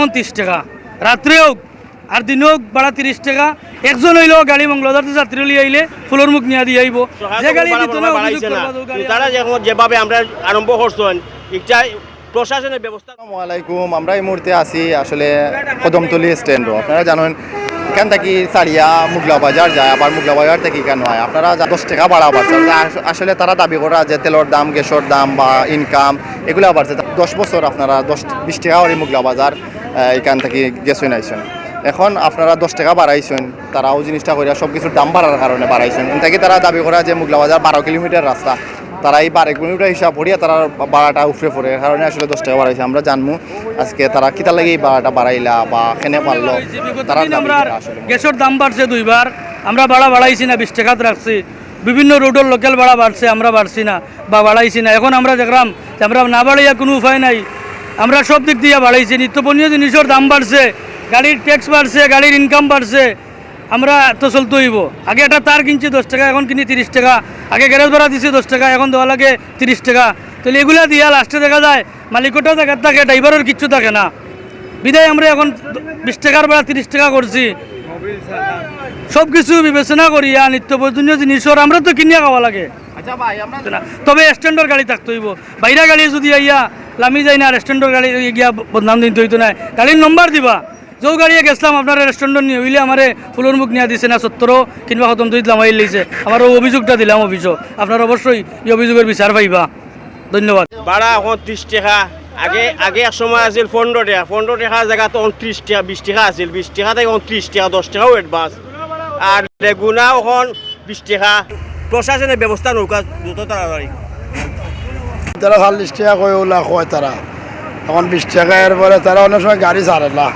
এখন 30 টাকা, রাত্রে হোক আর দিনে হোক ভাড়া 30 টাকা। একজন হইলেও গাড়ি মঙ্গলদার যাত্রী লিয়ে আইলে ফুলের মুখ নিয়ে দিয়ে আইব। যে গাড়ি দিত না অভিযোগ করবা তো গাড়ি তারা যেভাবে আমরা আরম্ভ করছেন এটা প্রশাসনের ব্যবস্থা। আসসালামু আলাইকুম। আমরা এই মুহূর্তে আছি আসলে কদমতলি স্ট্যান্ডও। আপনারা জানেন এখান থেকে সারিয়া মুগলা বাজার যায়, আবার মুগলা বাজার থেকে কেন হয় আপনারা 10 টাকা ভাড়া বাড়ছে। আসলে তারা দাবি করা যে তেলের দাম, গ্যাসের দাম বা ইনকাম এগুলো বাড়ছে। 10 বছর আপনারা 10-20 টাকা করে মুগলা বাজার এখান থেকে গেছেন আইসেন। এখন আপনারা 10 টাকা বাড়াইছেন, তারাও জিনিসটা করে সব কিছুর দাম বাড়ার কারণে বাড়াইছেন। এটাকে তারা দাবি করা যে মুগলা বাজার 12 কিলোমিটার রাস্তা, তারা এই 12 কিলোমিটার হিসাব করিয়া তারা ভাড়াটা উফরে পড়ে, এর কারণে আসলে 10 টাকা বাড়াইছে। আমরা জানবো আজকে তারা কিতা লাগে এই ভাড়াটা বাড়াইলা বা কেনে পারলো। তারা গ্যাসের দাম বাড়ছে 2 বার, আমরা ভাড়া বাড়াইছি না, 20 টাকা রাখছি। বিভিন্ন রোডের লোকাল ভাড়া বাড়ছে, আমরা বাড়ছি না বা বাড়াইছি না। এখন আমরা দেখলাম যে আমরা না বাড়াইয়া কোনো উপায় নাই, আমরা সব দিক দিয়ে বাড়াইছি। নিত্যপণ্য জিনিসের দাম বাড়ছে, গাড়ির ট্যাক্স বাড়ছে, গাড়ির ইনকাম বাড়ছে, আমরা তো চলতে হইব। আগে একটা তার কিনছি 10 টাকা, এখন কিনি 30 টাকা। আগে গ্যারেজ ভাড়া দিছি 10 টাকা, এখন দেওয়া লাগে 30 টাকা। তাহলে এগুলা দিয়া লাস্টে দেখা যায় মালিকটাও জায়গার থাকে, ড্রাইভারের কিচ্ছু থাকে না। বিদায় আমরা এখন 20 টাকার ভাড়া 30 টাকা করছি। সব কিছু বিবেচনা করিয়া নিত্য প্রয়োজনীয় জিনিসের আমরা তো কিনিয়া খাওয়া লাগে। তবে স্ট্যান্ডার্ড গাড়ি থাকতে হইব। বাইরা গাড়ি যদি আইয়া লামি যায় না, রেস্টুরেন্টের গাড়ি গিয়া বদনাম দিতে হইতো না। গাড়ির নম্বর দিবা, যে গাড়িয়ে গেছিলাম আপনার রেস্টুরেন্ট নিয়ে হইলে আমার ফুলের মুখ নিয়ে দিছে না 70 কিংবা খতম তো দিলাম আইলেছে, আমার অভিযোগটা দিলাম। অভিযোগ আপনার অবশ্যই এই অভিযোগের বিচার পাইবা। ধন্যবাদ। ভাড়া এখন 30 টাকা, আগে এক সময় আছিল 15 টাকা, 15 টাকা জায়গা তো 29 টাকা 20 টাকা আছিল, 20 টাকা থেকে 29 টাকা, 10 টাকাও অ্যাডভান্স। আর রেগুনা এখন 20 টাকা। প্রশাসনের ব্যবস্থা নৌকা দ্রুত তাড়াতাড়ি। তারা 40 টাকা কয় ওলা কয় তারা, এখন 20 টাকা এর পরে তারা অনেক সময় গাড়ি ছাড়ে না।